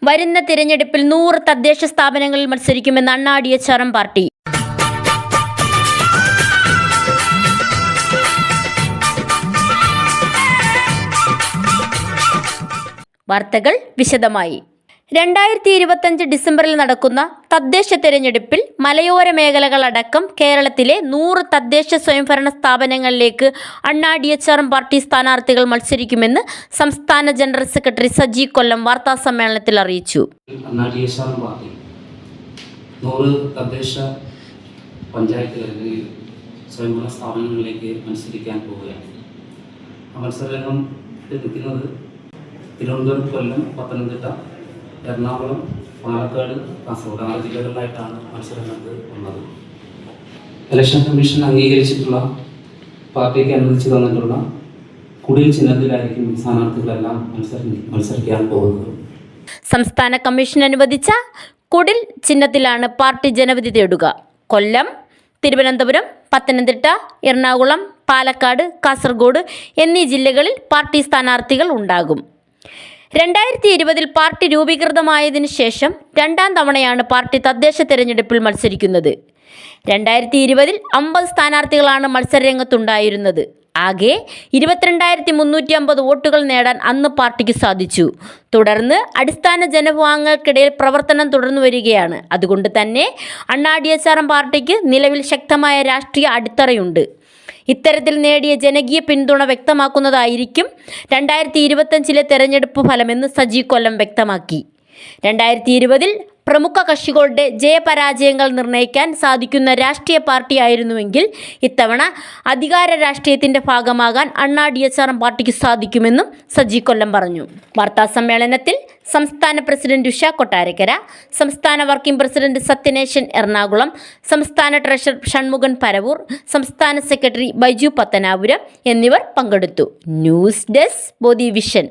വരുന്ന തിരഞ്ഞെടുപ്പിൽ 100 തദ്ദേശ സ്ഥാപനങ്ങളിൽ മത്സരിക്കുമെന്ന് അണ്ണാ DHRM പാർട്ടി. വാർത്തകൾ വിശദമായി. 2025 ഡിസംബറിൽ നടക്കുന്ന തദ്ദേശ തെരഞ്ഞെടുപ്പിൽ മലയോര മേഖലകളടക്കം കേരളത്തിലെ 100 തദ്ദേശ സ്വയംഭരണ സ്ഥാപനങ്ങളിലേക്ക് അണ്ണാ DHRM പാർട്ടി സ്ഥാനാർത്ഥികൾ മത്സരിക്കുമെന്ന് സംസ്ഥാന ജനറൽ സെക്രട്ടറി സജി കൊല്ലം വാർത്താസമ്മേളനത്തിൽ അറിയിച്ചു. അണ്ണാ DHRM പാർട്ടി 100 തദ്ദേശ പഞ്ചായത്തുകളിൽ സ്വയംഭരണ സ്ഥാപനങ്ങളിലേക്ക് മത്സരിക്കാൻ പോവുകയാണ്. ആ മത്സരരംഗം നിൽക്കുന്നത് തിരുവനന്തപുരം, കൊല്ലം, പത്തനംതിട്ട, എറണാകുളം, പാലക്കാട്, കാസർഗോഡ് 6 ജില്ലകളിലായിട്ടാണ് മത്സരങ്ങൾക്ക് വന്നത്. ഇലക്ഷൻ കമ്മീഷൻ അംഗീകരിച്ചിട്ടുള്ള പാർട്ടിക്ക് അനുവദിച്ചു തന്നിട്ടുള്ള കുടിൽ ചിഹ്നത്തിലായിരിക്കും സ്ഥാനാർത്ഥികളെല്ലാം മത്സരിക്കാൻ പോകുന്നത്. സംസ്ഥാന കമ്മീഷൻ അനുവദിച്ച കുടിൽ ചിഹ്നത്തിലാണ് പാർട്ടി ജനവിധി തേടുക. കൊല്ലം, തിരുവനന്തപുരം, പത്തനംതിട്ട, എറണാകുളം, പാലക്കാട്, കാസർഗോഡ് എന്നീ ജില്ലകളിൽ പാർട്ടി സ്ഥാനാർത്ഥികൾ ഉണ്ടാകും. 2020 പാർട്ടി രൂപീകൃതമായതിനു ശേഷം 2ാം തവണയാണ് പാർട്ടി തദ്ദേശ തെരഞ്ഞെടുപ്പിൽ മത്സരിക്കുന്നത്. 2020 50 സ്ഥാനാർത്ഥികളാണ് മത്സരരംഗത്തുണ്ടായിരുന്നത്. ആകെ 22,350 വോട്ടുകൾ നേടാൻ അന്ന് പാർട്ടിക്ക് സാധിച്ചു. തുടർന്ന് അടിസ്ഥാന ജനവിഭാഗങ്ങൾക്കിടയിൽ പ്രവർത്തനം തുടർന്നു വരികയാണ്. അതുകൊണ്ട് തന്നെ അണ്ണാ DHRM പാർട്ടിക്ക് നിലവിൽ ശക്തമായ രാഷ്ട്രീയ അടിത്തറയുണ്ട്. ഇത്തരത്തിൽ നേടിയ ജനകീയ പിന്തുണ വ്യക്തമാക്കുന്നതായിരിക്കും 2025 തെരഞ്ഞെടുപ്പ് ഫലമെന്ന് സജി കൊല്ലം വ്യക്തമാക്കി. 2020 പ്രമുഖ കക്ഷികളുടെ ജയപരാജയങ്ങൾ നിർണ്ണയിക്കാൻ സാധിക്കുന്ന രാഷ്ട്രീയ പാർട്ടിയായിരുന്നുവെങ്കിൽ ഇത്തവണ അധികാര രാഷ്ട്രീയത്തിന്റെ ഭാഗമാകാൻ അണ്ണാ DHRM പാർട്ടിക്ക് സാധിക്കുമെന്നും സജി കൊല്ലം പറഞ്ഞു. വാർത്താസമ്മേളനത്തിൽ സംസ്ഥാന പ്രസിഡന്റ് ഉഷ കൊട്ടാരക്കര, സംസ്ഥാന വർക്കിംഗ് പ്രസിഡന്റ് സത്യനേശൻ എറണാകുളം, സംസ്ഥാന ട്രഷറർ ഷൺമുഖൻ പരവൂർ, സംസ്ഥാന സെക്രട്ടറി ബൈജു പത്തനാപുരം എന്നിവർ പങ്കെടുത്തു. ന്യൂസ് ഡെസ്ക് ബോധി വിഷൻ.